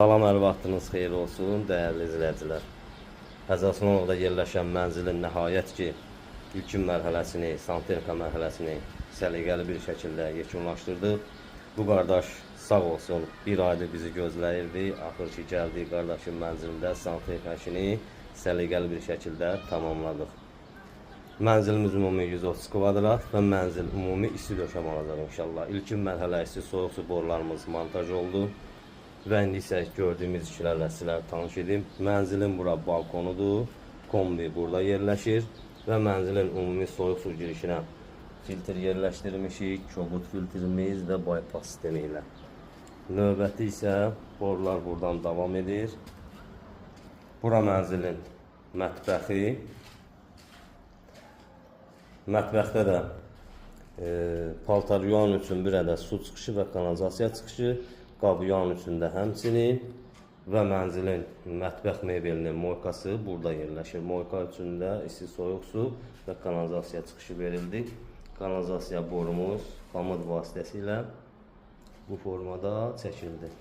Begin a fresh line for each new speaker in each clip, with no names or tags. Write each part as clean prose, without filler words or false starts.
Salam, hər vaxtınız xeyir olsun, dəyərli izləyicilər. Həzaslıqda yerləşən mənzilin nəhayət ki, ilkin mərhələsini, santexnika mərhələsini səliqəli bir şəkildə yekunlaşdırdıq. Bu qardaş sağ olsun, bir aydır bizi gözləyirdi. Axır ki, gəldik qardaşın mənzilində santexnika işini səliqəli bir şəkildə tamamladıq. Mənzilimiz ümumi 130 kvadrat və mənzil ümumi isti döşəm alacaq inşallah. İlkin mərhələ isti soyuq su borularımız montaj oldu. Və indi isə gördüyümüz işlərlə sizlər tanış edim. Mənzilin bura balkonudur. Kombi burada yerləşir. Və mənzilin ümumi soyuq su girişinə filtr yerləşdirmişik. Kobud filtrimiz və bypass sistemi ilə. Növbəti isə borular buradan davam edir. Bura mənzilin mətbəxi. Mətbəxdə də paltar yuyan üçün bir ədəd su çıxışı və kanalizasiya çıxışı. Qabıyan üçündə həmçinin və mənzilin mətbəx mebelinin moykası burada yerləşir. Moyka üçündə isti soyuq su və kanalizasiya çıxışı verildi. Kanalizasiya borumuz pamud vasitəsilə bu formada çəkildi.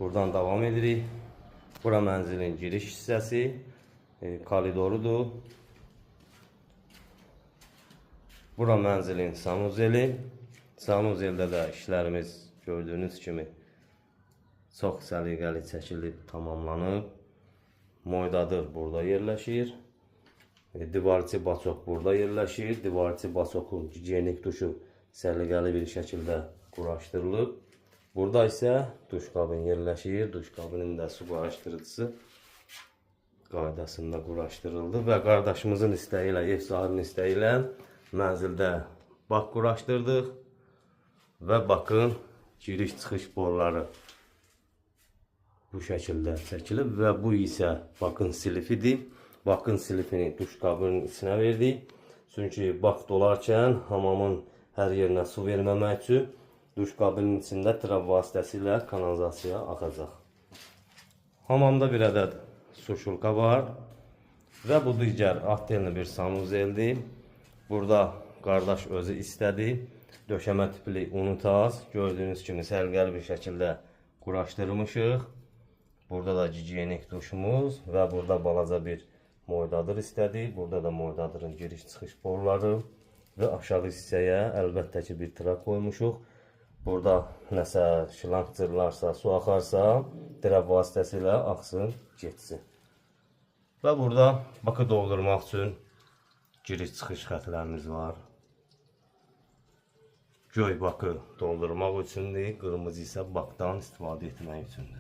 Buradan davam edirik. Bura mənzilin giriş hissəsi, koridorudur. Bura mənzilin sanuzeli. Sanuzeldə də işlərimiz gördüyünüz kimi çox səliqəli çəkilib tamamlanıb. Moydadır burada yerləşir. Divarçı baçok burada yerləşir. Divarçı baçokun gigiyenik duşu səliqəli bir şəkildə quraşdırılıb. Burada isə duş kabin yerləşir. Duş kabinin də su qarışdırıcısı qaydasında quraşdırıldı və qardaşımızın istəyi ilə, ev sahibinin istəyi ilə mənzildə bak quraşdırdıq və bakın giriş-çıxış boruları bu şəkildə çəkilib və bu isə bakın silifidir. Bakın silifini duş kabinin içinə verdik. Çünki bak dolarkən hamamın hər yerinə su verməmək üçün duş kabinin içində trap vasitəsilə kanalizasiya axacaq. Hamamda bir ədəd suşulka var və bu digər attelli bir sanuzeldir. Burada qardaş özü istədi. Döşəmə tipli unitaz gördüyünüz kimi səliqəli bir şəkildə quraşdırmışıq. Burada da gigiyenik duşumuz və burada balaca bir moydadır istədi. Burada da moydadırın giriş-çıxış boruları və aşağı hissəyə əlbəttə ki bir trap qoymuşuq. Burada nəsə şlanq cırlarsa, su axarsa, trap vasitəsilə axsın, getsin. Və burada bakı doldurmaq üçün giriş-çıxış xətlərimiz var. Göy bakı doldurmaq üçündür, qırmızı isə bakdan istifadə etmək üçündür.